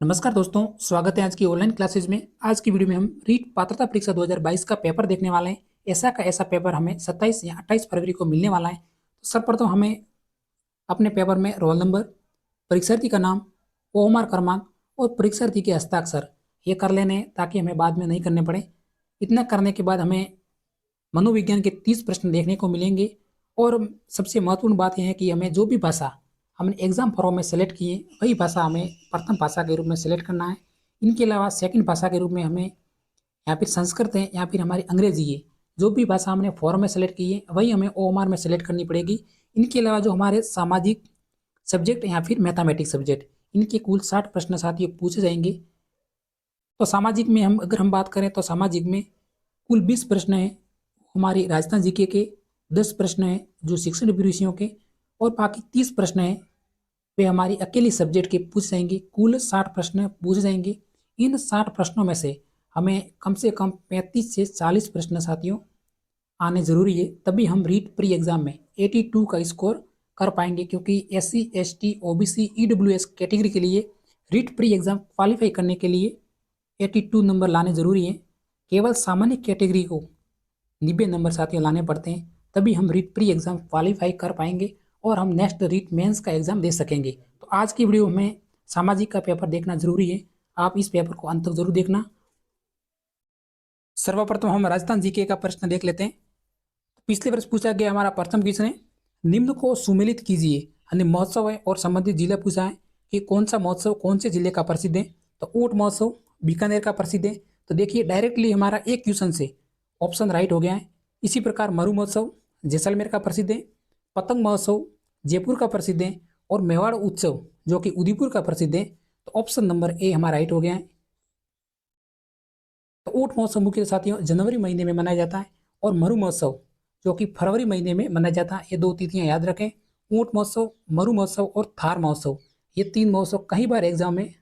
नमस्कार दोस्तों, स्वागत है आज की ऑनलाइन क्लासेज में। आज की वीडियो में हम रीट पात्रता परीक्षा 2022 का पेपर देखने वाले हैं। ऐसा का ऐसा पेपर हमें 27 या 28 फरवरी को मिलने वाला है। तो सर्वप्रथम हमें अपने पेपर में रोल नंबर, परीक्षार्थी का नाम, ओएमआर क्रमांक और परीक्षार्थी के हस्ताक्षर ये कर लेने हैं ताकि हमें बाद में नहीं करने पड़े। इतना करने के बाद हमें मनोविज्ञान के 30 प्रश्न देखने को मिलेंगे। और सबसे महत्वपूर्ण बात यह है कि हमें जो भी भाषा हमने एग्जाम फॉर्म में सेलेक्ट किए वही भाषा हमें प्रथम भाषा के रूप में सेलेक्ट करना है। इनके अलावा सेकंड भाषा के रूप में हमें या फिर संस्कृत है या फिर हमारी अंग्रेजी है, जो भी भाषा हमने फॉर्म में सेलेक्ट की है वही हमें ओएमआर में सेलेक्ट करनी पड़ेगी। इनके अलावा जो हमारे सामाजिक सब्जेक्ट या फिर मैथमेटिक्स सब्जेक्ट, इनके कुल 60 प्रश्न साथियों पूछे जाएंगे। तो सामाजिक में अगर हम बात करें तो सामाजिक में कुल 20 प्रश्न हैं हमारी राजस्थान जीके के, 10 प्रश्न हैं जो शिक्षण विषयों के, और बाकी 30 प्रश्न हैं वे हमारी अकेली सब्जेक्ट के पूछ जाएंगे। कुल 60 प्रश्न पूछे जाएंगे। इन 60 प्रश्नों में से हमें कम से कम 35 से 40 प्रश्न साथियों आने जरूरी है, तभी हम रीट प्री एग्जाम में 82 का स्कोर कर पाएंगे। क्योंकि SC ST OBC EWS category के लिए रीट प्री एग्जाम क्वालिफाई करने के लिए 82 नंबर लाने जरूरी है। केवल सामान्य कैटेगरी को 90 नंबर साथियों लाने पड़ते हैं, तभी हम रीट प्री एग्जाम क्वालिफाई कर पाएंगे और हम नेक्स्ट रीट मेंस का एग्जाम दे सकेंगे। तो आज की वीडियो में सामाजिक का पेपर देखना जरूरी है, आप इस पेपर को अंत तक जरूर देखना। सर्वप्रथम हम राजस्थान जीके का प्रश्न देख लेते हैं। पिछले वर्ष पूछा गया हमारा प्रथम क्वेश्चन है, निम्न को सुमेलित कीजिए। यानी महोत्सव है और संबंधित जिला पूछा है कि कौन सा महोत्सव कौन से जिले का प्रसिद्ध है। तो ऊंट महोत्सव बीकानेर का प्रसिद्ध है। तो देखिए डायरेक्टली हमारा एक क्वेश्चन से ऑप्शन राइट हो गया है। इसी प्रकार मरु महोत्सव जैसलमेर का प्रसिद्ध है, पतंग महोत्सव जयपुर का प्रसिद्ध है, और मेवाड़ उत्सव जो कि उदयपुर का प्रसिद्ध है। तो ऑप्शन नंबर ए हमारा राइट हो गया है। तो ऊंट महोत्सव मुख्य साथियों जनवरी महीने में मनाया जाता है, और मरु महोत्सव जो कि फरवरी महीने में मनाया जाता है। ये दो तिथियां याद रखें, ऊंट महोत्सव, मरु महोत्सव और थार महोत्सव। ये तीन महोत्सव कई बार एग्जाम में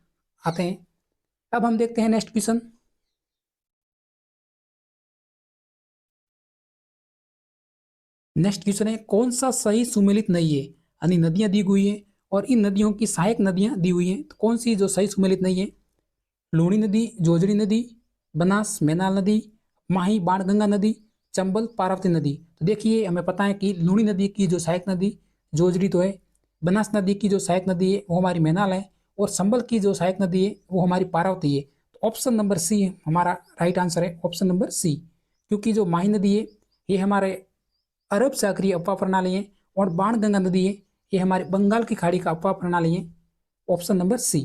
आते हैं। अब हम देखते हैं नेक्स्ट क्वेश्चन। नेक्स्ट क्वेश्चन है, कौन सा सही सुमेलित नहीं है। यानी नदियां दी हुई है और इन नदियों की सहायक नदियां दी हुई हैं, तो कौन सी जो सही सुमेलित नहीं है। लूणी नदी, जोजड़ी नदी, बनास मैनाल नदी, माही बाणगंगा नदी, चंबल पार्वती नदी। तो देखिए हमें पता है कि लूणी नदी की जो सहायक नदी जोजड़ी तो है, बनास नदी की जो सहायक नदी है वो हमारी मैनाल है, और संबल की जो सहायक नदी है वो हमारी पार्वती है। तो ऑप्शन नंबर सी हमारा राइट आंसर है, ऑप्शन नंबर सी। क्योंकि जो माही नदी है ये हमारे अरब सागरीय अफवाह प्रणाली है, और बाणगंगा नदी है ये हमारे बंगाल की खाड़ी का अफवाह प्रणाली है। Option number C.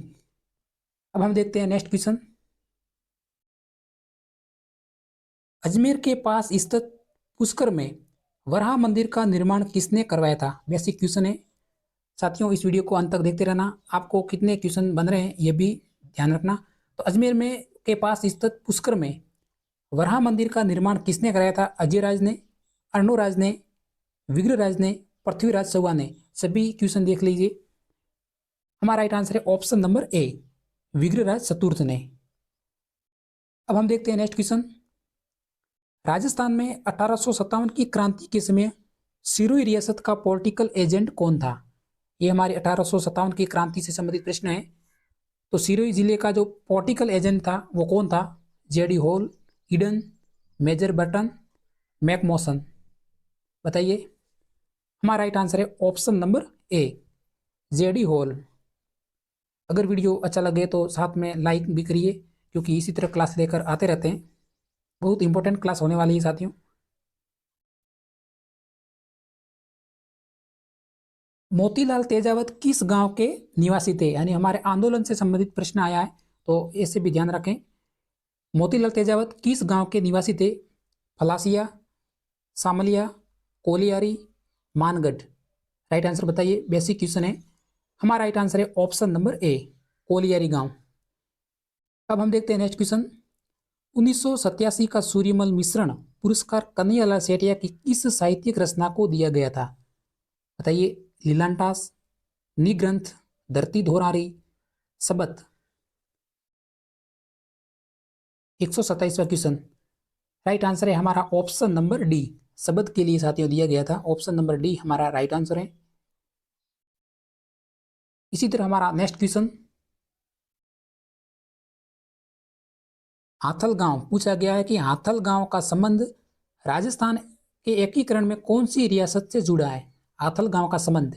अब हम देखते हैं नेक्स्ट क्वेश्चन। अजमेर के पास स्थित पुष्कर में वराह मंदिर का निर्माण किसने करवाया था। बेसिक क्वेश्चन है साथियों, इस वीडियो को अंत तक देखते रहना। आपको कितने क्वेश्चन बन रहे हैं ये भी ध्यान रखना। तो अजमेर में के पास स्थित पुष्कर में वराह मंदिर का निर्माण किसने कराया था। अजयराज ने, अर्णोराज ने, विग्रहराज ने, पृथ्वीराज चौहान ने। सभी क्वेश्चन देख लीजिए। हमारा राइट आंसर है ऑप्शन नंबर ए, विग्रहराज चतुर्थ ने। अब हम देखते हैं नेक्स्ट क्वेश्चन। राजस्थान में 1857 की क्रांति के समय सिरोही रियासत का पॉलिटिकल एजेंट कौन था। ये हमारी 1857 की क्रांति से संबंधित प्रश्न है। तो सिरोही जिले का जो पॉलिटिकल एजेंट था वो कौन था। J D Hall, Eden, major Button, मैकमोसन। बताइए। हमारा राइट आंसर है option number A, J D Hall. अगर वीडियो अच्छा लगे तो साथ में लाइक भी करिए, क्योंकि इसी तरह क्लास लेकर आते रहते हैं। बहुत इंपॉर्टेंट क्लास होने वाली है साथियों। मोतीलाल तेजावत किस गांव के निवासी थे। यानी हमारे आंदोलन से संबंधित प्रश्न आया है, तो इससे भी ध्यान रखें। मोतीलाल तेजावत किस गांव के निवासी थे। Phalasia, सामलिया, colliery, Mangarh. Right answer बताइए। बेसिक क्वेश्चन है। हमारा राइट आंसर है ऑप्शन नंबर ए, कोलियारी गांव। अब हम देखते हैं नेक्स्ट क्वेश्चन। 1987 का सूर्यमल मिश्रण पुरस्कार कन्हैयालाल सेठिया की किस साहित्यिक रचना को दिया गया था। बताइए। लीलांटास, निग्रंथ, धरती धोरारी, सबत। 127वां क्वेश्चन। राइट आंसर है हमारा ऑप्शन नंबर डी, सबत के लिए साथियों दिया गया था। ऑप्शन नंबर डी हमारा राइट आंसर है। इसी तरह हमारा नेक्स्ट क्वेश्चन। हाथल गांव पूछा गया है कि हाथल गांव का संबंध राजस्थान के एकीकरण में कौन सी रियासत से जुड़ा है। हाथल गांव का संबंध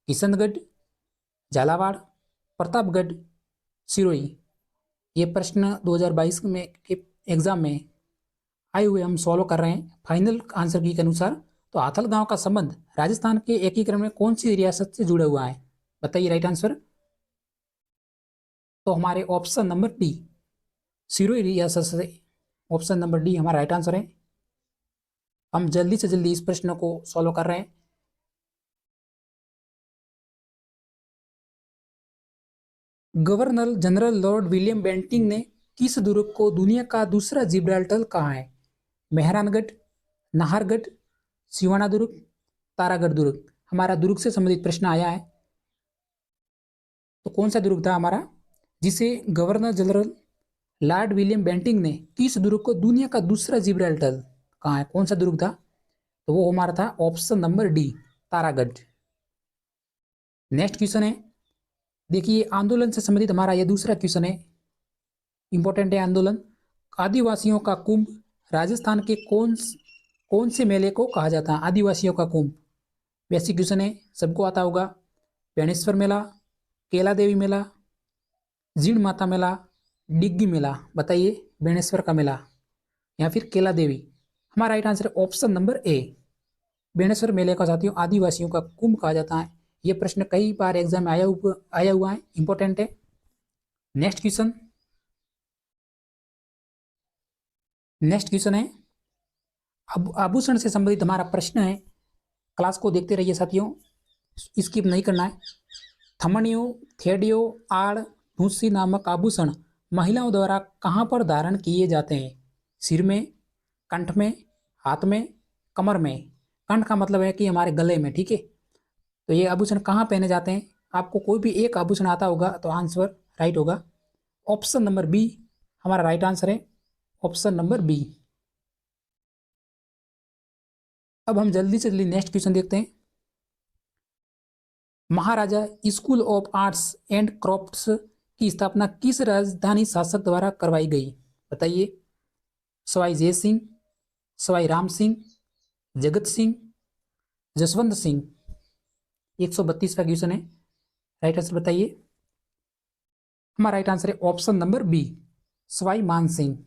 किशनगढ़, झालावाड़, प्रतापगढ़, सिरोही। ये प्रश्न 2022 में के एग्जाम में आए हुए हम सॉल्व कर रहे हैं फाइनल आंसर की के अनुसार। तो हाथल गांव का संबंध राजस्थान के एकीकरण में कौन सी रियासत से जुड़ा हुआ है, बताइए राइट आंसर। तो हमारे ऑप्शन नंबर डी, सिरोही रियासत से, ऑप्शन नंबर डी हमारा राइट आंसर है। हम जल्दी से जल्दी इस प्रश्न को सॉल्व कर रहे हैं। Governor general Lord William Bentinck ने किस दुर्ग को दुनिया का दूसरा जिब्राल्टर कहा है? मेहरानगढ़, नाहरगढ़, सिवाना दुर्ग, तारागढ़ दुर्ग। हमारा दुर्ग से संबंधित प्रश्न आया है। तो कौन सा दुर्ग था हमारा जिसे governor general Lord William Bentinck ने किस दुर्ग को दुनिया का दूसरा जिब्राल्टर कहा है? कौन सा दुर्ग था? तो वो हमारा था option number D, Taragarh. Next question है, देखिए आंदोलन से संबंधित हमारा यह दूसरा क्वेश्चन है, इंपॉर्टेंट है आंदोलन। आदिवासियों का कुंभ राजस्थान के कौन से मेले को कहा जाता है? आदिवासियों का कुंभ बेसिक क्वेश्चन है, सबको आता होगा। बेणेश्वर मेला, केला देवी मेला, जीण माता मेला, डिग्गी मेला। बताइए बेणेश्वर का मेला या फिर केला देवी। हमारा राइट आंसर ऑप्शन नंबर ए, बेणेश्वर मेले का साथियों आदिवासियों का कुंभ कहा जाता है। यह प्रश्न कई बार एग्जाम में आया हुआ है, इंपॉर्टेंट है। नेक्स्ट क्वेश्चन, है अब आभूषण से संबंधित हमारा प्रश्न है। क्लास को देखते रहिए साथियों, स्किप नहीं करना है। थमनियों, थेडियो, आड़, भूसी नामक आभूषण महिलाओं द्वारा कहाँ पर धारण किए जाते हैं? सिर में, कंठ में, हाथ में, कमर में। कंठ का मतलब है कि हमारे गले में, ठीक है। तो ये आभूषण कहाँ पहने जाते हैं? आपको कोई भी एक आभूषण आता होगा तो आंसर राइट होगा। ऑप्शन नंबर बी हमारा राइट आंसर है, ऑप्शन नंबर बी। अब हम जल्दी से जल्दी नेक्स्ट क्वेश्चन देखते हैं। Maharaja school of arts and crafts की स्थापना किस राजधानी शासक द्वारा करवाई गई? बताइए। सवाई जय सिंह, सवाई राम सिंह, जगत सिंह, जसवंत सिंह। 132 का क्वेश्चन है, राइट आंसर बताइए। हमारा राइट आंसर है ऑप्शन नंबर बी, सवाई मान सिंह।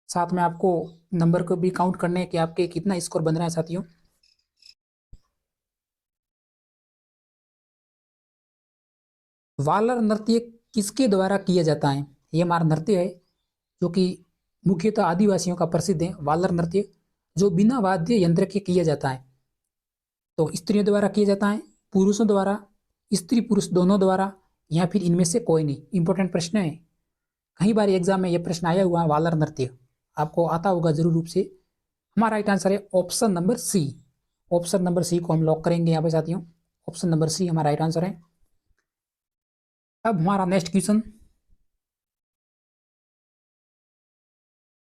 साथ में आपको नंबर को भी काउंट करने कि आपके कितना स्कोर बन रहा है साथियों। वालर नृत्य किसके द्वारा किया जाता है? ये हमारा नृत्य है जो कि मुख्यतः आदिवासियों का प्रसिद्ध है। वालर नृत्य जो बिना वाद्य यंत्र के किया जाता है। तो स्त्रियों द्वारा किया जाता है, पुरुषों द्वारा, स्त्री पुरुष दोनों द्वारा, या फिर इनमें से कोई नहीं। इंपॉर्टेंट प्रश्न है, कई बार एग्जाम में यह प्रश्न आया हुआ है। वालर नृत्य आपको आता होगा जरूर रूप से। हमारा राइट आंसर है option number C. Option number C को हम लॉक करेंगे यहाँ पे साथियों। ऑप्शन नंबर सी हमारा राइट आंसर है। अब हमारा नेक्स्ट क्वेश्चन,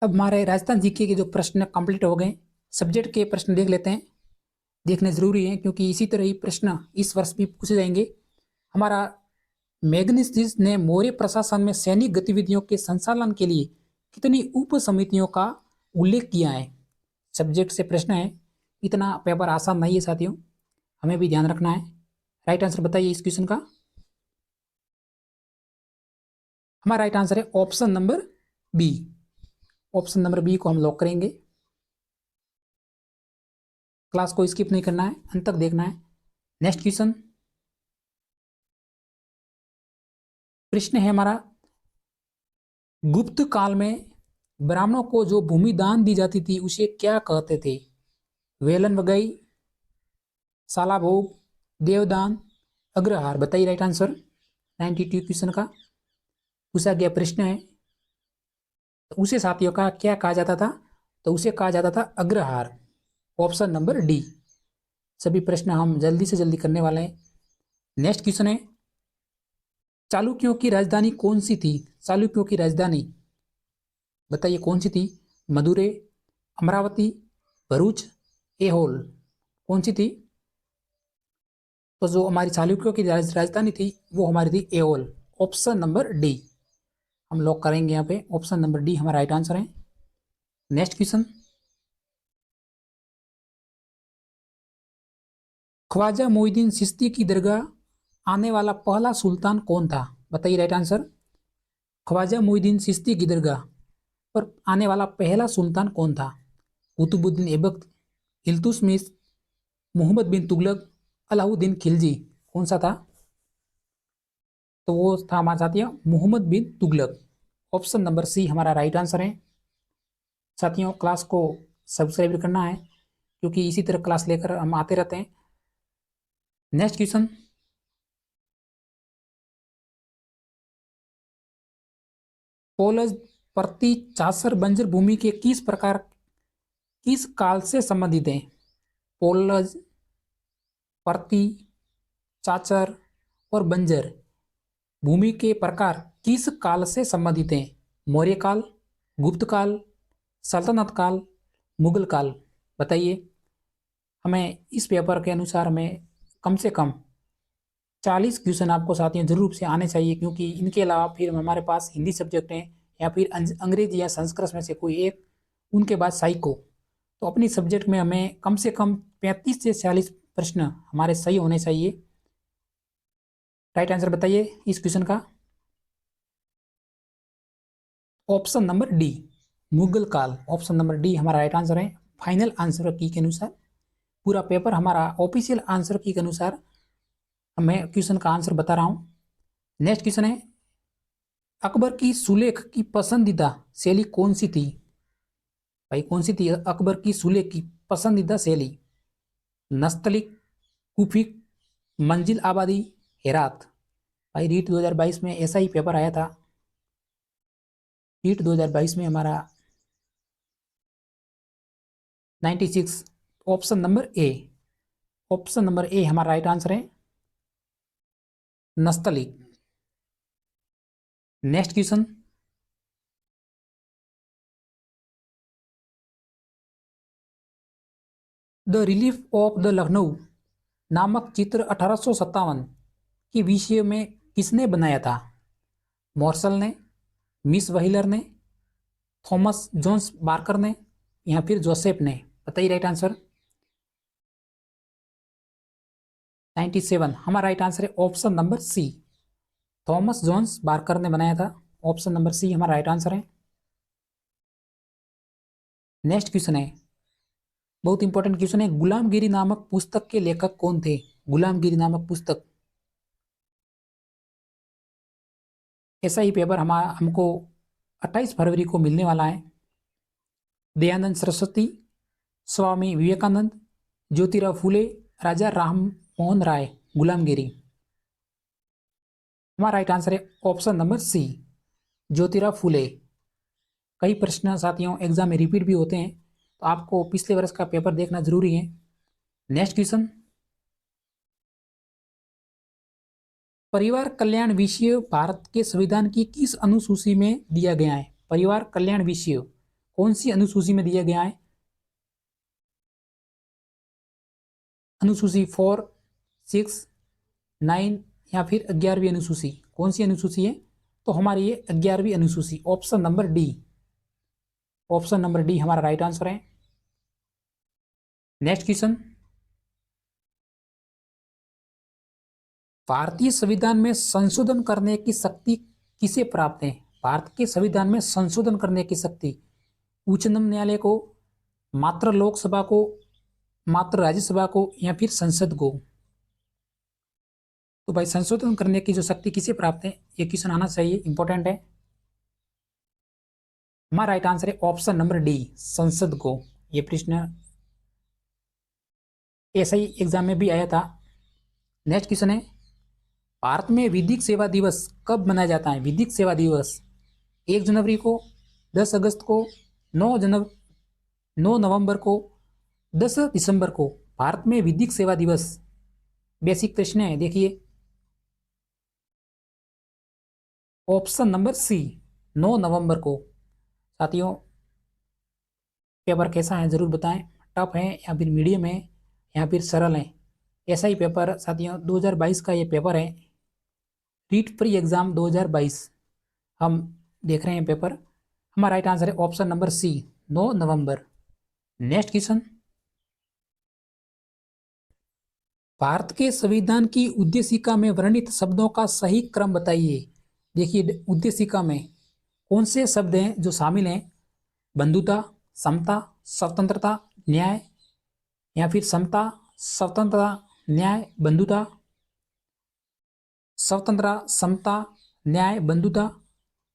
अब हमारे राजस्थान जीके के जो प्रश्न कंप्लीट हो गए, सब्जेक्ट के प्रश्न देख लेते हैं। देखने जरूरी है क्योंकि इसी तरह ही प्रश्न इस वर्ष भी पूछे जाएंगे। हमारा मैग्नीज ने मौर्य प्रशासन में सैनिक गतिविधियों के संचालन के लिए कितनी उप समितियों का उल्लेख किया है? सब्जेक्ट से प्रश्न है, इतना पेपर आसान नहीं है साथियों, हमें भी ध्यान रखना है। राइट आंसर बताइए इस क्वेश्चन का। हमारा राइट आंसर है option number B. Option number B को हम लॉक करेंगे। क्लास को स्किप नहीं करना है, अंत तक देखना है। नेक्स्ट क्वेश्चन, प्रश्न है हमारा, गुप्त काल में ब्राह्मणों को जो भूमि दान दी जाती थी उसे क्या कहते थे? वेलन वगई, साला भोग, देवदान, अग्रहार। बताइए राइट आंसर। 92 क्वेश्चन का पूछा गया प्रश्न है। तो उसे साथियों का क्या कहा जाता था? तो उसे कहा जाता था अग्रहार। Option number D. सभी प्रश्न हम जल्दी से जल्दी करने वाले हैं। नेक्स्ट क्वेश्चन है, चालुक्यों की राजधानी कौन सी थी? चालुक्यों की राजधानी बताइए कौन सी थी? मदुरै, अमरावती, भरूच, एहोल। कौन सी थी? तो जो हमारी चालुक्यों की राजधानी थी वो हमारी थी एओल। Option number D. हम लॉक करेंगे यहाँ पे, ऑप्शन नंबर डी हमारा राइट आंसर है। नेक्स्ट क्वेश्चन, ख्वाजा मोइनुद्दीन चिश्ती की दरगाह आने वाला पहला सुल्तान कौन था? बताइए राइट आंसर। ख्वाजा मोइनुद्दीन चिश्ती की दरगाह पर आने वाला पहला सुल्तान कौन था? कुतुबुद्दीन ऐबक, इल्तुतमिश, मोहम्मद बिन तुगलक, अलाउद्दीन खिलजी, कौन सा था? तो वो था हमारे साथियों मोहम्मद बिन तुगलक। ऑप्शन नंबर सी हमारा राइट आंसर है। साथियों क्लास को सब्सक्राइब करना है क्योंकि इसी तरह क्लास लेकर हम आते रहते हैं। नेक्स्ट क्वेश्चन, पोलज प्रति चासर बंजर भूमि के किस काल से संबंधित है? पोलज, प्रति, चाचर और बंजर भूमि के प्रकार किस काल से संबंधित हैं? मौर्य काल, गुप्त काल, सल्तनत काल, मुगल काल, बताइए। हमें इस पेपर के अनुसार हमें कम से कम 40 क्वेश्चन आपको साथियों जरूर से आने चाहिए, क्योंकि इनके अलावा फिर हमारे पास हिंदी सब्जेक्ट हैं या फिर अंग्रेजी या संस्कृत में से कोई एक, उनके बाद साइको। तो अपनी सब्जेक्ट में हमें कम से कम 35 से 40 प्रश्न हमारे सही होने चाहिए। राइट आंसर बताइए इस क्वेश्चन का। ऑप्शन नंबर डी मुगल काल, ऑप्शन नंबर डी हमारा राइट आंसर है। फाइनल आंसर की के अनुसार, पूरा पेपर हमारा ऑफिशियल आंसर की के अनुसार मैं क्वेश्चन का आंसर बता रहा हूं। नेक्स्ट क्वेश्चन है, अकबर की सुलेख की पसंदीदा शैली कौन सी थी? भाई कौन सी थी अकबर की सुलेख की पसंदीदा शैली? नस्तलिक, कुफिक, मंजिल आबादी, हेरात। भाई रीट 2022 में ऐसा ही पेपर आया था। रीट 2022 में हमारा 96, ऑप्शन नंबर ए, ऑप्शन नंबर ए हमारा राइट आंसर है, Nastaliq. Next question, the relief of the Lucknow नामक चित्र 1857 के विषय में किसने बनाया था? मॉर्सल ने, मिस व्हीलर ने, थॉमस जोन्स बार्कर ने या फिर जोसेफ ने? बताइए राइट आंसर। 97 हमारा राइट आंसर है, option number C, Thomas Jones Barker ने बनाया था। ऑप्शन नंबर सी हमारा राइट आंसर है। नेक्स्ट क्वेश्चन है, बहुत इंपॉर्टेंट क्वेश्चन है, गुलामगिरी नामक पुस्तक के लेखक कौन थे? गुलामगिरी नामक पुस्तक, ऐसा ही पेपर हमको 28 फरवरी को मिलने वाला है। दयानंद सरस्वती, स्वामी विवेकानंद, ज्योतिराव फूले, राजा राम मोहन राय, गुलामगिरी। हमारा राइट आंसर है ऑप्शन नंबर सी, ज्योतिराव फूले। कई प्रश्न साथियों एग्जाम में रिपीट भी होते हैं, तो आपको पिछले वर्ष का पेपर देखना जरूरी है। नेक्स्ट क्वेश्चन, परिवार कल्याण विषय भारत के संविधान की किस अनुसूची में दिया गया है? परिवार कल्याण विषय कौन सी अनुसूची में दिया गया है? अनुसूची 4, 6, 9 या फिर 11वीं अनुसूची, कौन सी अनुसूची है? तो हमारी ये 11वीं अनुसूची, option number D, option number D हमारा राइट आंसर है। नेक्स्ट क्वेश्चन, भारतीय संविधान में संशोधन करने की शक्ति किसे प्राप्त है? भारत के संविधान में संशोधन करने की शक्ति उच्चतम न्यायालय को, मात्र लोकसभा को, मात्र राज्यसभा को या फिर संसद को? तो भाई संशोधन करने की जो शक्ति किसे प्राप्त है, ये क्वेश्चन आना चाहिए, इंपॉर्टेंट है। हमारा राइट आंसर है ऑप्शन नंबर डी, संसद को। ये प्रश्न ऐसा ही एग्जाम में भी आया था। नेक्स्ट क्वेश्चन है, भारत में विधिक सेवा दिवस कब मनाया जाता है? विधिक सेवा दिवस 1 जनवरी को, 10 अगस्त को, 9 नवंबर को, 10 दिसंबर को? भारत में विधिक सेवा दिवस, बेसिक प्रश्न है, देखिए ऑप्शन नंबर सी, 9 नवंबर को। साथियों पेपर कैसा है जरूर बताएं, टफ है या फिर मीडियम है या फिर सरल है? ऐसा ही पेपर साथियों 2022 का ये पेपर है, रीट प्री एग्जाम 2022। हम देख रहे हैं पेपर, हमारा राइट आंसर है ऑप्शन नंबर सी, 9 नवंबर। नेक्स्ट क्वेश्चन, भारत के संविधान की उद्देशिका में वर्णित शब्दों का सही क्रम बताइए। देखिए उद्देशिका में कौन से शब्द हैं जो शामिल हैं, बंधुता, समता, स्वतंत्रता, न्याय, या फिर समता, स्वतंत्रता, न्याय, बंधुता, स्वतंत्रता, समता, न्याय, बंधुता,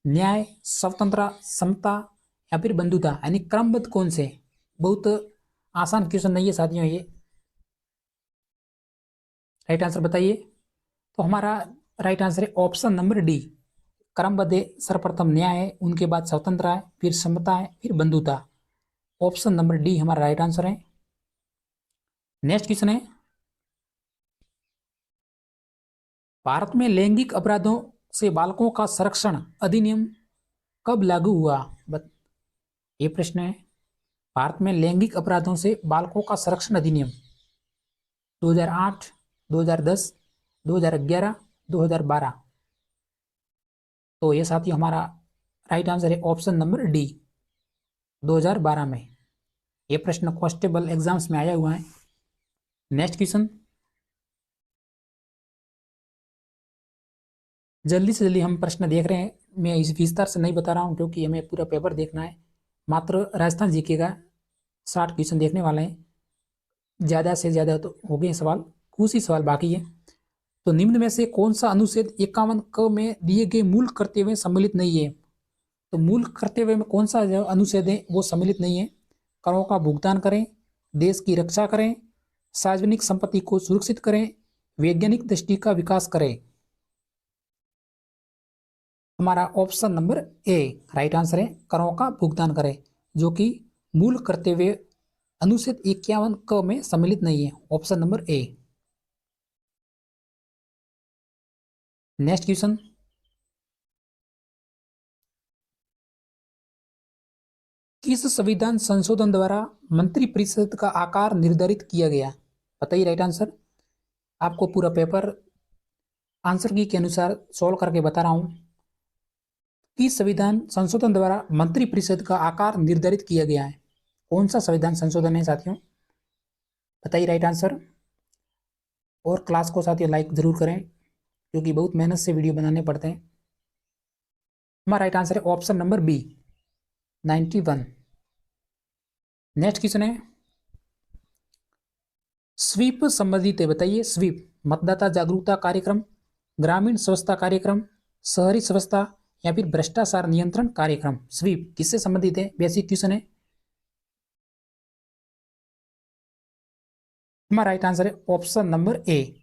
न्याय, स्वतंत्रता, समता, या फिर बंधुता, यानी क्रमबद्ध कौन से। बहुत आसान क्वेश्चन नहीं है साथियों ये। राइट आंसर बताइए। तो हमारा राइट आंसर है ऑप्शन नंबर डी, क्रमबद्ध है। सर्वप्रथम न्याय है, उनके बाद स्वतंत्रता है, फिर समता है, फिर बंधुता। ऑप्शन नंबर डी हमारा राइट आंसर है। नेक्स्ट क्वेश्चन है, भारत में लैंगिक अपराधों से बालकों का संरक्षण अधिनियम कब लागू हुआ। ये प्रश्न है। भारत में लैंगिक अपराधों से बालकों का संरक्षण अधिनियम 2008, 2010, 2011, 2012। तो ये साथियों हमारा राइट आंसर है ऑप्शन नंबर डी, 2012 में। ये प्रश्न कांस्टेबल एग्जाम्स में आया हुआ है। नेक्स्ट क्वेश्चन, जल्दी से जल्दी हम प्रश्न देख रहे हैं। मैं इस विस्तार से नहीं बता रहा हूँ क्योंकि हमें पूरा पेपर देखना है। मात्र राजस्थान जीके का 60 क्वेश्चन देखने वाले हैं। ज़्यादा से ज़्यादा तो हो गए सवाल, कुछ ही सवाल बाकी है। तो निम्न में से कौन सा अनुच्छेद 51 क में दिए गए मूल कर्तव्य में सम्मिलित नहीं है। तो मूल कर्तव्य में कौन सा जो अनुच्छेद है वो सम्मिलित नहीं है। करों का भुगतान करें, देश की रक्षा करें, सार्वजनिक संपत्ति को सुरक्षित करें, वैज्ञानिक दृष्टि का विकास करें। हमारा ऑप्शन नंबर ए राइट आंसर है, करों का भुगतान करें, जो कि मूल कर्तव्य अनुच्छेद 51 क में सम्मिलित नहीं है। Option number A. Next question, किस संविधान संशोधन द्वारा मंत्रिपरिषद का आकार निर्धारित किया गया। बताइए राइट आंसर। आपको पूरा पेपर आंसर की के अनुसार सॉल्व करके बता रहा हूं। किस संविधान संशोधन द्वारा मंत्रिपरिषद का आकार निर्धारित किया गया है। कौन सा संविधान संशोधन है साथियों, बताइए राइट आंसर। और क्लास को साथियों लाइक जरूर करें क्योंकि बहुत मेहनत से वीडियो बनाने पड़ते हैं। हमारा राइट आंसर है option number B, 91। Next question है, स्वीप संबंधित है। बताइए स्वीप, मतदाता जागरूकता कार्यक्रम, ग्रामीण स्वच्छता कार्यक्रम, शहरी स्वच्छता, या फिर भ्रष्टाचार नियंत्रण कार्यक्रम। स्वीप किससे संबंधित है, बेसिक क्वेश्चन है। हमारा राइट आंसर है option number A.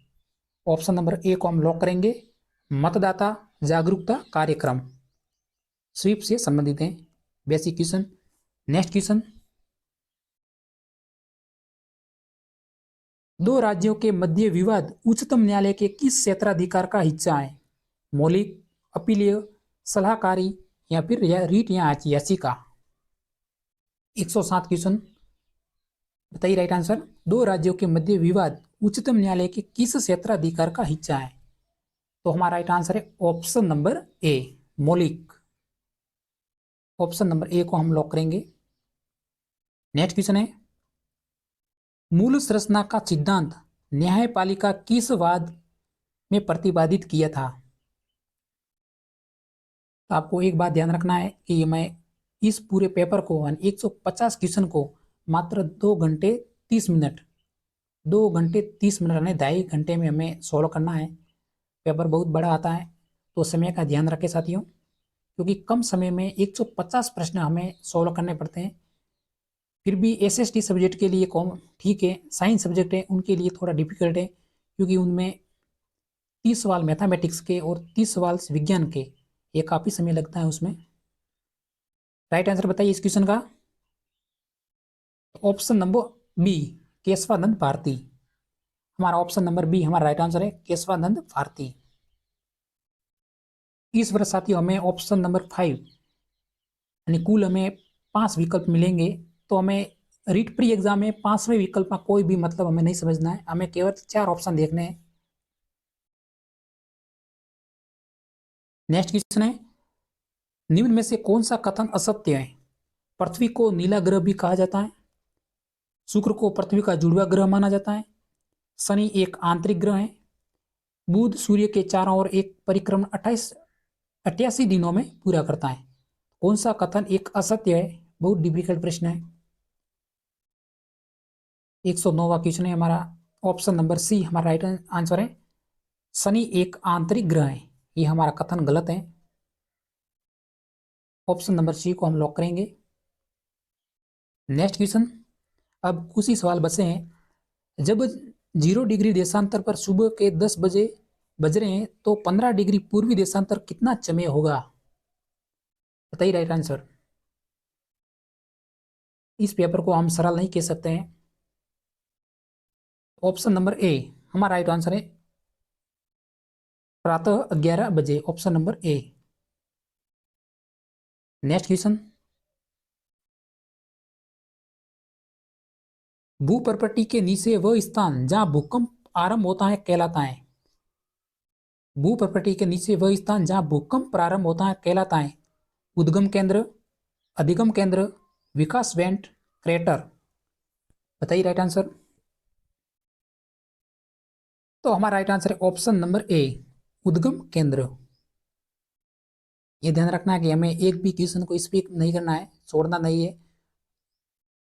Option number A को हम लॉक करेंगे, मतदाता जागरूकता कार्यक्रम स्वीप से संबंधित है। Basic question. नेक्स्ट क्वेश्चन, दो राज्यों के मध्य विवाद उच्चतम न्यायालय के किस क्षेत्राधिकार का हिस्सा है। मौलिक, अपीलीय, सलाहकारी, या फिर रीट या याचिका। 107 क्वेश्चन, बताइए राइट आंसर। दो राज्यों के मध्य विवाद उच्चतम न्यायालय के किस क्षेत्राधिकार का हिस्सा है। तो हमारा राइट आंसर है ऑप्शन नंबर ए, मौलिक। ऑप्शन नंबर ए को हम लॉक करेंगे। नेक्स्ट क्वेश्चन है, मूल संरचना का सिद्धांत न्यायपालिका किस वाद में प्रतिपादित किया था। तो आपको एक बात ध्यान रखना है कि मैं इस पूरे पेपर को 150 क्वेश्चन को मात्र 2 घंटे 30 मिनट 2 घंटे 30 मिनट यानी 2.5 घंटे में हमें सॉल्व करना है। पेपर बहुत बड़ा आता है तो समय का ध्यान रखें साथियों, क्योंकि कम समय में 150 प्रश्न हमें सॉल्व करने पड़ते हैं। फिर भी एसएसटी सब्जेक्ट के लिए कौन ठीक है, साइंस सब्जेक्ट है उनके लिए थोड़ा डिफिकल्ट है क्योंकि उनमें 30 सवाल मैथमेटिक्स के और 30 सवाल विज्ञान के, ये काफ़ी समय लगता है उसमें। राइट आंसर बताइए इस क्वेश्चन का। Option number B, Keshavananda Bharati. हमारा ऑप्शन नंबर बी हमारा राइट आंसर है, केशवानंद भारती। इस वर्ष साथियों हमें ऑप्शन नंबर 5 यानी कुल हमें 5 विकल्प मिलेंगे। तो हमें रीट प्री एग्जाम में 5वें विकल्प का कोई भी मतलब हमें नहीं समझना है, हमें केवल 4 ऑप्शन देखने हैं। नेक्स्ट क्वेश्चन है, निम्न में से कौन सा कथन असत्य है? पृथ्वी को नीला ग्रह भी कहा जाता है, शुक्र को पृथ्वी का जुड़वा ग्रह माना जाता है, शनि एक आंतरिक ग्रह है, बुध सूर्य के चारों ओर एक परिक्रमण 88 दिनों में पूरा करता है। कौन सा कथन एक असत्य है? बहुत डिफिकल्ट प्रश्न है। 109वां क्वेश्चन है हमारा। ऑप्शन नंबर सी हमारा राइट आंसर है। शनि एक आंतरिक ग्रह है, ये हमारा कथन गलत है। ऑप्शन नंबर सी को हम लॉक करेंगे। नेक्स्ट क्वेश्चन, अब कुछ ही सवाल बचे हैं। जब 0 डिग्री देशांतर पर सुबह के 10 बजे बज रहे हैं तो 15 डिग्री पूर्वी देशांतर कितना समय होगा? बताइए राइट आंसर। इस पेपर को हम सरल नहीं कह सकते हैं। ऑप्शन नंबर ए हमारा राइट आंसर है, प्रातः 11 बजे। Option number A. Next question, भूपर्पटी के नीचे वह स्थान जहां भूकंप आरंभ होता है कहलाता है। भूपर्पटी के नीचे वह स्थान जहां भूकंप प्रारंभ होता है कहलाता है। उद्गम केंद्र, अधिगम केंद्र, विकास वेंट, क्रेटर। बताइए राइट आंसर। तो हमारा राइट आंसर है ऑप्शन नंबर ए, उद्गम केंद्र। ये ध्यान रखना है कि हमें एक भी क्वेश्चन को स्पीक नहीं करना है, छोड़ना नहीं है,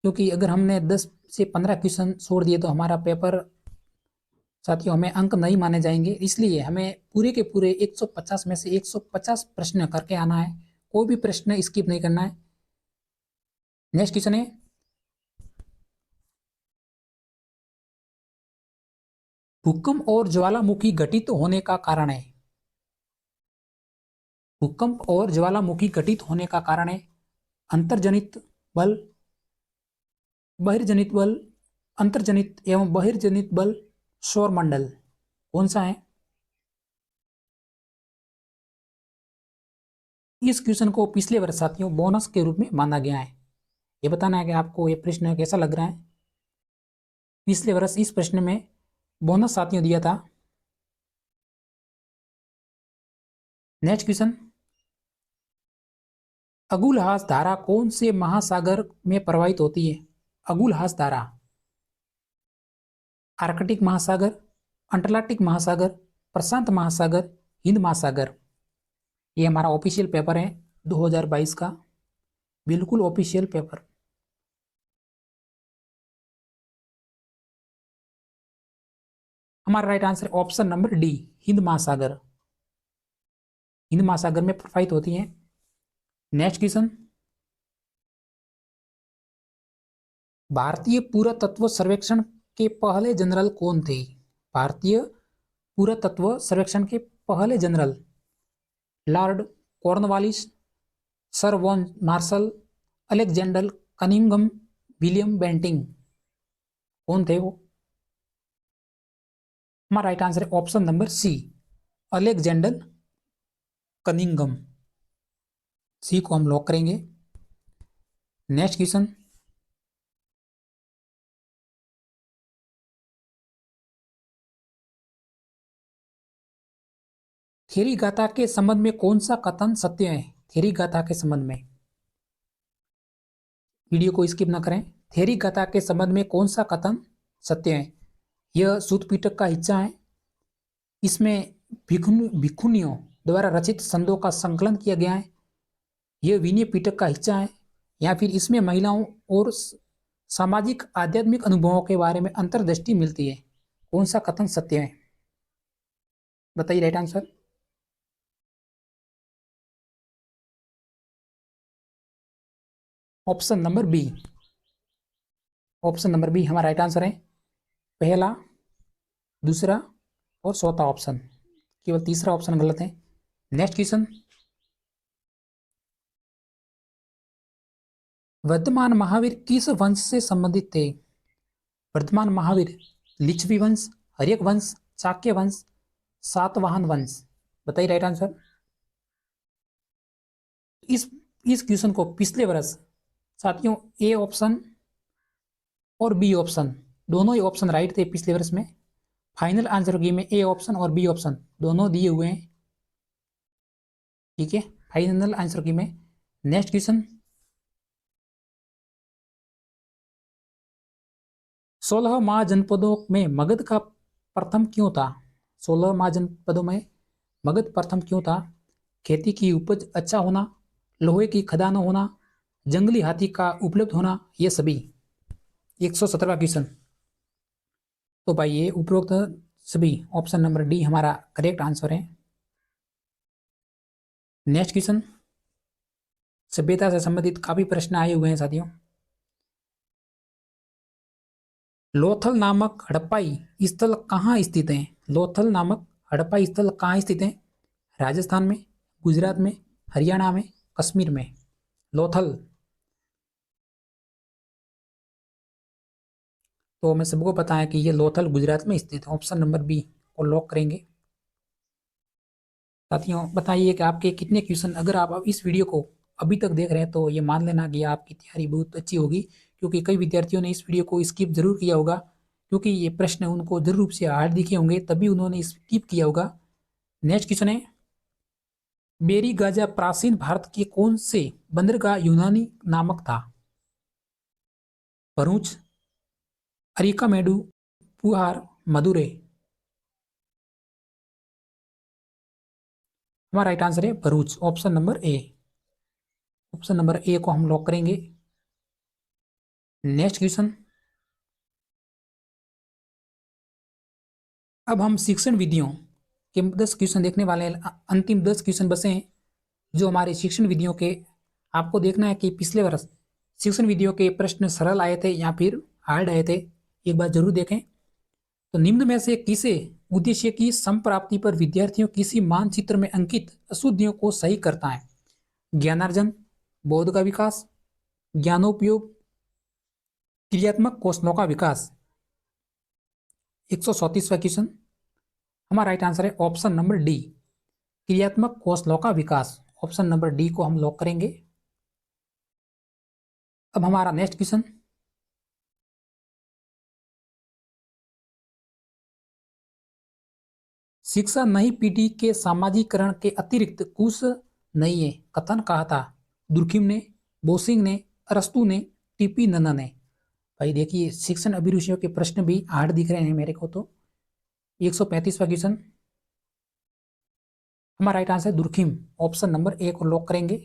क्योंकि अगर हमने 10 से 15 क्वेश्चन छोड़ दिए तो हमारा पेपर साथियों हमें अंक नहीं माने जाएंगे। इसलिए हमें पूरे के पूरे 150 में से 150 प्रश्न करके आना है, कोई भी प्रश्न स्किप नहीं करना है। नेक्स्ट क्वेश्चन है, भूकंप और ज्वालामुखी घटित होने का कारण है। भूकंप और ज्वालामुखी घटित होने का कारण है अंतर्जनित बल, बहिर्जनित बल, अंतर्जनित एवं बहिर्जनित बल, सौरमंडल। कौन सा है? इस क्वेश्चन को पिछले वर्ष साथियों बोनस के रूप में माना गया है। ये बताना है कि आपको ये प्रश्न कैसा लग रहा है। पिछले वर्ष इस प्रश्न में बोनस साथियों दिया था। नेक्स्ट क्वेश्चन, अगुलहास धारा कौन से महासागर में प्रवाहित होती है? अगुलहास धारा आर्कटिक महासागर, अंटार्कटिक महासागर, प्रशांत महासागर, हिंद महासागर। ये हमारा ऑफिशियल पेपर है 2022 का, बिल्कुल ऑफिशियल पेपर। हमारा right answer option number D, Hind महासागर। हिंद महासागर में प्रवाहित होती है। नेक्स्ट क्वेश्चन, भारतीय पुरातत्व सर्वेक्षण के पहले जनरल कौन थे? भारतीय पुरातत्व सर्वेक्षण के पहले जनरल लॉर्ड कॉर्नवालिस, सर वॉन Marshall, Alexander Cunningham, William Bentinck. कौन थे वो? हमारा राइट आंसर है option number C, Alexander Cunningham. C को हम लॉक करेंगे। नेक्स्ट क्वेश्चन, थेरी गाथा के संबंध में कौन सा कथन सत्य है? थेरी गाथा के संबंध में, वीडियो को स्किप ना करें। थेरी गाथा के संबंध में कौन सा कथन सत्य है? यह सूत पिटक का हिस्सा है, इसमें भिक्षुनियों द्वारा रचित संदों का संकलन किया गया है, यह विनय पिटक का हिस्सा है, या फिर इसमें महिलाओं और सामाजिक आध्यात्मिक अनुभवों के बारे में अंतर्दृष्टि मिलती है। कौन सा कथन सत्य है? बताइए right answer. Option number B, option number B हमारा राइट आंसर है। पहला, दूसरा और चौथा ऑप्शन, केवल तीसरा ऑप्शन गलत है। नेक्स्ट क्वेश्चन, वर्धमान महावीर किस वंश से संबंधित थे? वर्धमान महावीर लिच्छवी वंश, हर्यक वंश, चाक्य वंश, सातवाहन वंश। बताइए राइट आंसर। इस क्वेश्चन को पिछले वर्ष साथियों ए ऑप्शन और बी ऑप्शन दोनों ही ऑप्शन राइट थे पिछले वर्ष में। फाइनल आंसर की में ए ऑप्शन और बी ऑप्शन दोनों दिए हुए हैं। ठीक है, हाई जनरल आंसर की में। नेक्स्ट क्वेश्चन, 16 महाजनपदों में मगध का प्रथम क्यों था? 16 महाजनपदों में मगध प्रथम क्यों था? खेती की उपज अच्छा होना, लोहे की खदान होना, जंगली हाथी का उपलब्ध होना, ये सभी। 117वां क्वेश्चन। तो भाई ये उपरोक्त सभी ऑप्शन नंबर डी हमारा करेक्ट आंसर है। नेक्स्ट क्वेश्चन, सभ्यता से संबंधित काफी प्रश्न आए हुए हैं साथियों। लोथल नामक हड़प्पाई स्थल कहाँ स्थित है? लोथल नामक हड़प्पाई स्थल कहाँ स्थित है? राजस्थान में, गुजरात में, हरियाणा में, कश्मीर में। लोथल, तो हमें सबको पता है कि ये लोथल गुजरात में स्थित है। ऑप्शन नंबर बी को लॉक करेंगे। साथियों बताइए कि आपके कितने क्वेश्चन, अगर आप इस वीडियो को अभी तक देख रहे हैं तो ये मान लेना कि आपकी तैयारी बहुत अच्छी होगी, क्योंकि कई विद्यार्थियों ने इस वीडियो को स्किप जरूर किया होगा, क्योंकि ये प्रश्न उनको जरूर रूप से हार्ड दिखे होंगे, तभी उन्होंने स्किप किया होगा। नेक्स्ट क्वेश्चन है, बेरी गाजा प्राचीन भारत के कौन से बंदरगाह यूनानी नामक था? भरूच, अरिकामेडू, पुहार, मदुरै। हमारा राइट आंसर है Bharuch, option number A. Option number A को हम लॉक करेंगे। नेक्स्ट क्वेश्चन, अब हम शिक्षण विधियों के 10 क्वेश्चन देखने वाले हैं। अंतिम 10 क्वेश्चन बचे हैं जो हमारे शिक्षण विधियों के। आपको देखना है कि पिछले वर्ष शिक्षण विधियों के प्रश्न सरल आए थे या फिर हार्ड आए थे, एक बार जरूर देखें। तो निम्न में से किसे उद्देश्य की संप्राप्ति पर विद्यार्थियों किसी मानचित्र में अंकित अशुद्धियों को सही करता है? ज्ञानार्जन, बोध का विकास, ज्ञानोपयोग, क्रियात्मक कौशलों का विकास। 134वां क्वेश्चन, हमारा राइट आंसर है ऑप्शन नंबर डी, क्रियात्मक कौशलों का विकास। ऑप्शन नंबर डी को हम लॉक करेंगे। अब हमारा नेक्स्ट क्वेश्चन, शिक्षा नई पीढ़ी के सामाजिकरण के अतिरिक्त कुछ नहीं है कथन कहा था? दुर्खिम ने, बोसिंग ने, अरस्तु ने, टीपी नन्ना ने। भाई देखिए शिक्षण अभिरुचियों के प्रश्न भी हार्ड दिख रहे हैं मेरे को तो। 135वां क्वेश्चन, हमारा right answer Durkheim, option number A को लॉक करेंगे।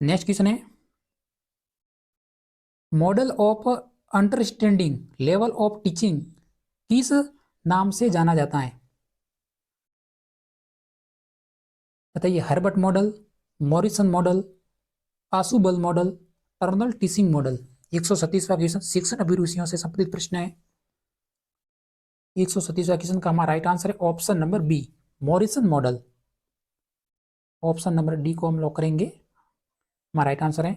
नेक्स्ट क्वेश्चन है, model of understanding level of teaching किस नाम से जाना जाता है? बताइए, Herbart model, Morrison model, Ausubel model, टर्नल टीचिंग मॉडल। 137वां क्वेश्चन शिक्षण अभिरुचियों से संबंधित प्रश्न है। 137वां क्वेश्चन का हमारा राइट आंसर है option number B, Morrison model. Option number D को हम लॉक करेंगे, हमारा राइट आंसर है।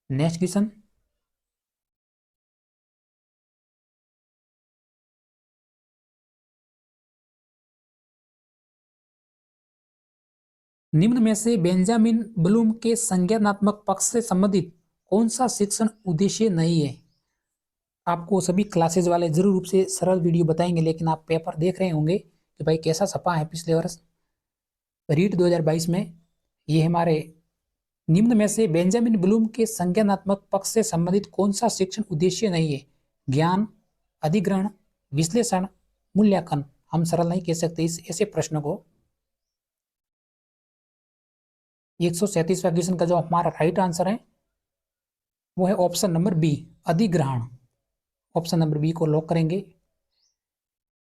नेक्स्ट क्वेश्चन, निम्न में से बेंजामिन ब्लूम के संज्ञानात्मक पक्ष से संबंधित कौन सा शिक्षण उद्देश्य नहीं है? आपको सभी क्लासेज वाले जरूर रूप से सरल वीडियो बताएंगे, लेकिन आप पेपर देख रहे होंगे कि भाई कैसा छपा है पिछले वर्ष रीट 2022 में। ये हमारे निम्न में से बेंजामिन ब्लूम के संज्ञानात्मक पक्ष से संबंधित कौन सा शिक्षण उद्देश्य नहीं है? ज्ञान, अधिग्रहण, विश्लेषण, मूल्यांकन। हम सरल नहीं कह सकते इस ऐसे प्रश्न को। 137वां क्वेश्चन का जो हमारा राइट आंसर है वो है ऑप्शन नंबर बी, अधिग्रहण। ऑप्शन नंबर बी को लॉक करेंगे।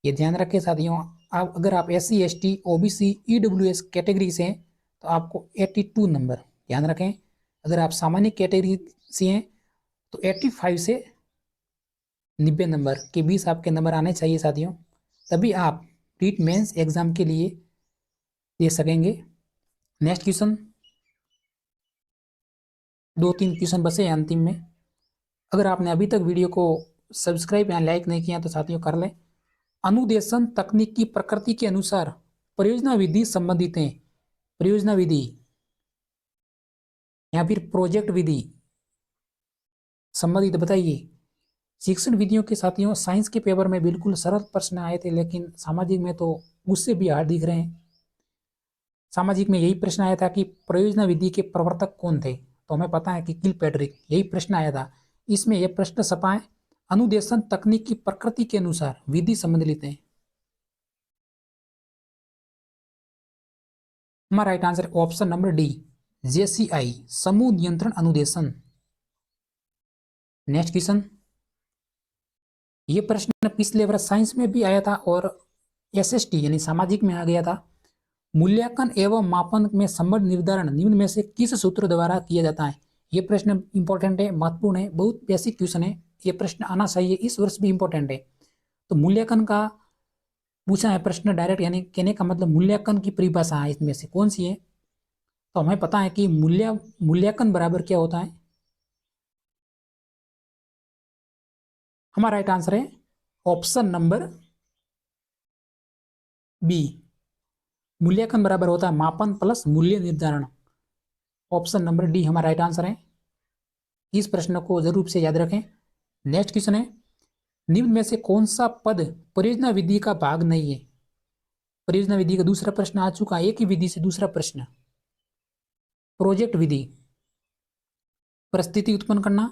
ये ध्यान रखें साथियों, आप अगर आप SC ST OBC EWS category से हैं तो आपको 82 नंबर, ध्यान रखें। अगर आप सामान्य कैटेगरी से हैं तो 85 से 90 नंबर के बीच आपके नंबर आने चाहिए साथियों, तभी आप रीट मेंस एग्जाम के लिए दे सकेंगे। नेक्स्ट क्वेश्चन, 2-3 क्वेश्चन बचे हैं अंतिम में। अगर आपने अभी तक वीडियो को सब्सक्राइब या लाइक नहीं किया तो साथियों कर लें। अनुदेशन तकनीक की प्रकृति के अनुसार परियोजना विधि संबंधित है। परियोजना विधि या फिर प्रोजेक्ट विधि संबंधित बताइए। शिक्षण विधियों के साथियों साइंस के पेपर में बिल्कुल सरल प्रश्न आए थे, लेकिन सामाजिक में तो उससे भी हार्ड दिख रहे हैं। सामाजिक में यही प्रश्न आया था कि प्रयोजना विधि के प्रवर्तक कौन थे, तो हमें पता है कि किलपैट्रिक, यही प्रश्न आया था। इसमें यह प्रश्न छपा है, अनुदेशन तकनीक की प्रकृति के अनुसार विधि सम्मिलित है। हमारा right answer option number D, JCI, समूह नियंत्रण अनुदेशन। नेक्स्ट क्वेश्चन, ये प्रश्न पिछले वर्ष साइंस में भी आया था और एसएसटी यानी सामाजिक में आ गया था। मूल्यांकन एवं मापन में संबंध निर्धारण निम्न में से किस सूत्र द्वारा किया जाता है। ये प्रश्न इंपॉर्टेंट है, महत्वपूर्ण है, बहुत बेसिक क्वेश्चन है। ये प्रश्न आना चाहिए, इस वर्ष भी इंपॉर्टेंट है। तो मूल्यांकन का पूछा है प्रश्न डायरेक्ट, यानी कहने का मतलब मूल्यांकन की परिभाषा है इसमें से कौन सी है। तो हमें पता है कि मूल्यांकन बराबर क्या होता है। हमारा राइट आंसर है ऑप्शन नंबर बी, मूल्यांकन बराबर होता है मापन प्लस मूल्य निर्धारण। ऑप्शन नंबर डी हमारा राइट आंसर है। इस प्रश्न को जरूर से याद रखें। नेक्स्ट क्वेश्चन है, निम्न में से कौन सा पद परियोजना विधि का भाग नहीं है। परियोजना विधि का दूसरा प्रश्न आ चुका है, एक ही विधि से दूसरा प्रश्न। प्रोजेक्ट विधि, परिस्थिति उत्पन्न करना,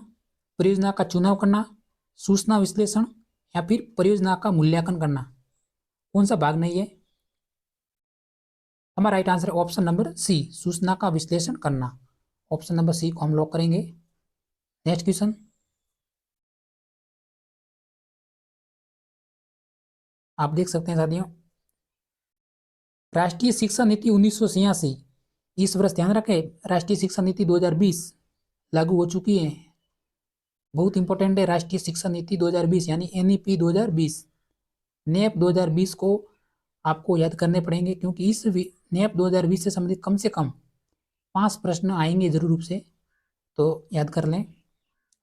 परियोजना का चुनाव करना, सूचना विश्लेषण या फिर परियोजना का मूल्यांकन करना, कौन सा भाग नहीं है। हमारा right answer option number C, सूचना का विश्लेषण करना। ऑप्शन नंबर सी को हम लॉक करेंगे। नेक्स्ट क्वेश्चन, आप देख सकते हैं साथियों, राष्ट्रीय शिक्षा नीति 1986 इस वर्ष ध्यान रखें राष्ट्रीय शिक्षा नीति 2020 लागू हो चुकी है। बहुत इंपॉर्टेंट है राष्ट्रीय शिक्षा नीति 2020 यानी एनईपी 2020। नेप 2020 को आपको याद करने पड़ेंगे, क्योंकि इस नेप 2020 से संबंधित कम से कम 5 प्रश्न आएंगे जरूर रूप से, तो याद कर लें,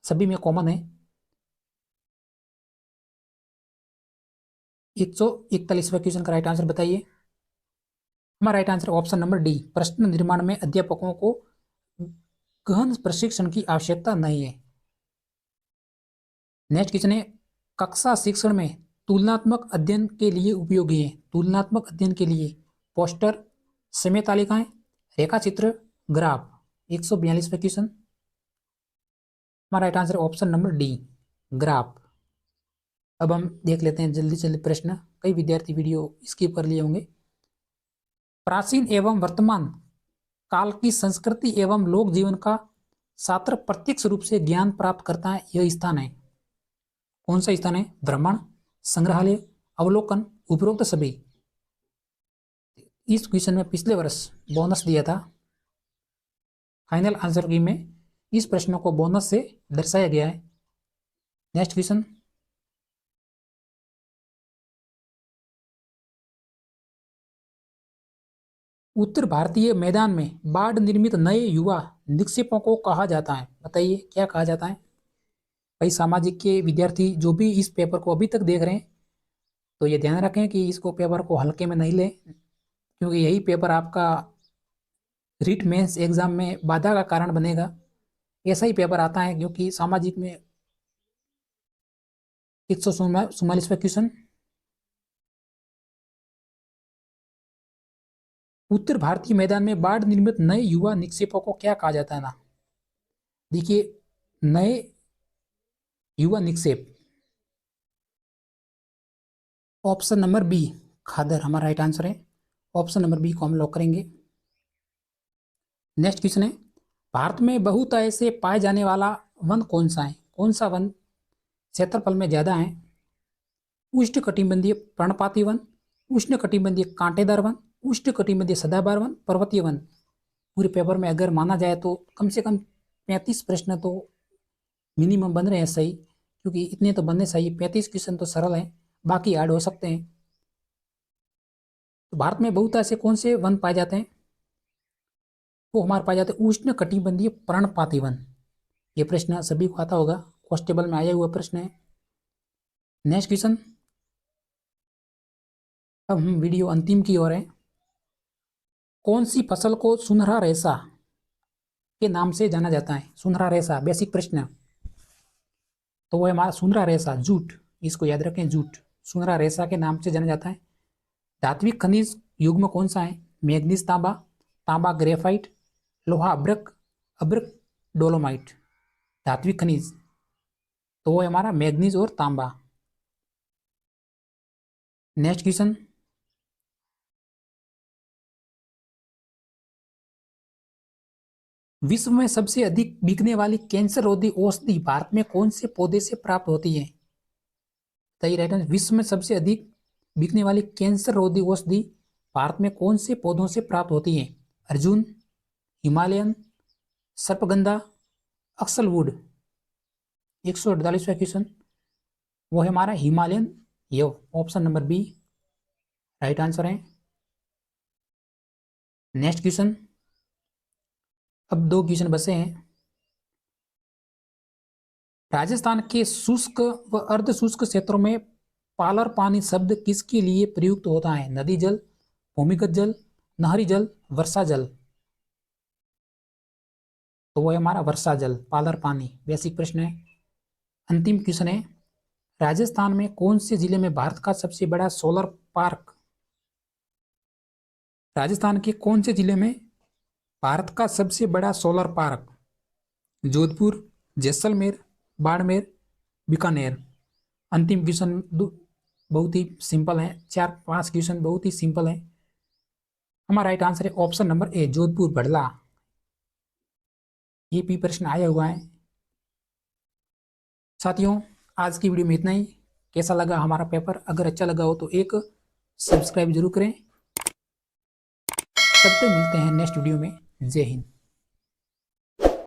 सभी में कॉमन है। 141वां क्वेश्चन का राइट आंसर बताइए। हमारा right answer option number D, प्रश्न निर्माण में अध्यापकों को गहन प्रशिक्षण की आवश्यकता नहीं है। नेक्स्ट क्वेश्चन है, कक्षा शिक्षण में तुलनात्मक अध्ययन के लिए उपयोगी है। तुलनात्मक अध्ययन के लिए पोस्टर, समय तालिकाएं, रेखा चित्र, ग्राफ। 142वां क्वेश्चन, हमारा right answer option number D, graph. अब हम देख लेते हैं जल्दी जल्दी प्रश्न, कई विद्यार्थी वीडियो स्किप कर लिए होंगे। प्राचीन एवं वर्तमान काल की संस्कृति एवं लोक जीवन का छात्र प्रत्यक्ष रूप से ज्ञान प्राप्त करता है, यह स्थान है। कौन सा स्थान है? भ्रमण, संग्रहालय, अवलोकन, उपरोक्त सभी। इस क्वेश्चन में पिछले वर्ष बोनस दिया था, फाइनल आंसर की में इस प्रश्न को बोनस से दर्शाया गया है। नेक्स्ट क्वेश्चन, उत्तर भारतीय मैदान में बाढ़ निर्मित नए युवा निक्षेपों को कहा जाता है। बताइए क्या कहा जाता है। भाई सामाजिक के विद्यार्थी जो भी इस पेपर को अभी तक देख रहे हैं, तो ये ध्यान रखें कि इसको पेपर को हल्के में नहीं लें, क्योंकि यही पेपर आपका रिट मेंस एग्जाम में बाधा का कारण बनेगा। ऐसा ही पेपर आता है, क्योंकि सामाजिक में 144वां क्वेश्चन, उत्तर भारतीय मैदान में बाढ़ निर्मित नए युवा निक्षेपों को क्या कहा जाता है ना। देखिए, नए युवा निक्षेप, ऑप्शन नंबर बी, खादर हमारा राइट आंसर है। ऑप्शन नंबर बी को हम लॉक करेंगे। नेक्स्ट क्वेश्चन है, भारत में बहुतायत से पाए जाने वाला वन कौन सा है। कौन सा वन क्षेत्रफल में ज्यादा है? उष्णकटिबंधीय पर्णपाती वन, उष्णकटिबंधीय कांटेदार वन, उष्णकटिबंधीय सदाबहार वन, पर्वतीय वन। पूरे पेपर में अगर माना जाए तो कम से कम 35 प्रश्न तो मिनिमम बन रहे हैं सही, क्योंकि इतने तो बनने चाहिए। 35 क्वेश्चन तो सरल हैं, बाकी हार्ड हो सकते हैं। तो भारत में बहुतायत से कौन से वन पाए जाते हैं? वो हमारे पाए जाते हैं उष्णकटिबंधीय पर्णपाती वन। ये प्रश्न सभी को आता होगा, कॉन्स्टेबल में आया हुआ प्रश्न है। नेक्स्ट क्वेश्चन, अब हम वीडियो अंतिम की ओर हैं। कौन सी फसल को सुनहरा रेशा के नाम से जाना जाता है? सुनहरा रेशा बेसिक प्रश्न। तो वो हमारा सुनहरा रेशा, जूट, इसको याद रखें, जूट सुनहरा रेशा के नाम से जाना जाता है। धात्विक खनिज युग्म कौन सा है? मैग्नीज तांबा, तांबा ग्रेफाइट, लोहा अब्रक, अब्रक डोलोमाइट। धात्विक खनिज तो वो हमारा मैग्नीज और तांबा। नेक्स्ट क्वेश्चन, विश्व में सबसे अधिक बिकने वाली कैंसर रोधी औषधि भारत में कौन से पौधे से प्राप्त होती है? सही राइट आंसर, विश्व में सबसे अधिक बिकने वाली कैंसर रोधी औषधि भारत में कौन से पौधों से प्राप्त होती है? अर्जुन, हिमालयन, सर्पगंधा, अक्सलवुड। 148वां क्वेश्चन, वो है हमारा हिमालयन, ये option number B right answer है। नेक्स्ट क्वेश्चन, अब 2 क्वेश्चन बचे हैं। राजस्थान के शुष्क व अर्ध शुष्क क्षेत्रों में पालर पानी शब्द किसके लिए प्रयुक्त होता है? नदी जल, भूमिगत जल, नहरी जल, वर्षा जल। तो वो है हमारा वर्षा जल, पालर पानी। बेसिक प्रश्न है। अंतिम क्वेश्चन है, राजस्थान में कौन से जिले में भारत का सबसे बड़ा सोलर पार्क? राजस्थान के कौन से जिले में भारत का सबसे बड़ा सोलर पार्क? जोधपुर, जैसलमेर, बाड़मेर, बीकानेर। अंतिम क्वेश्चन बहुत ही सिंपल है, 4-5 क्वेश्चन बहुत ही सिंपल है। हमारा राइट आंसर है ऑप्शन नंबर ए, जोधपुर बड़ला। ये भी प्रश्न आया हुआ है। साथियों, आज की वीडियो में इतना ही। कैसा लगा हमारा पेपर? अगर अच्छा लगा हो तो एक सब्सक्राइब जरूर करें। तब तक मिलते हैं नेक्स्ट वीडियो में। जय हिंद।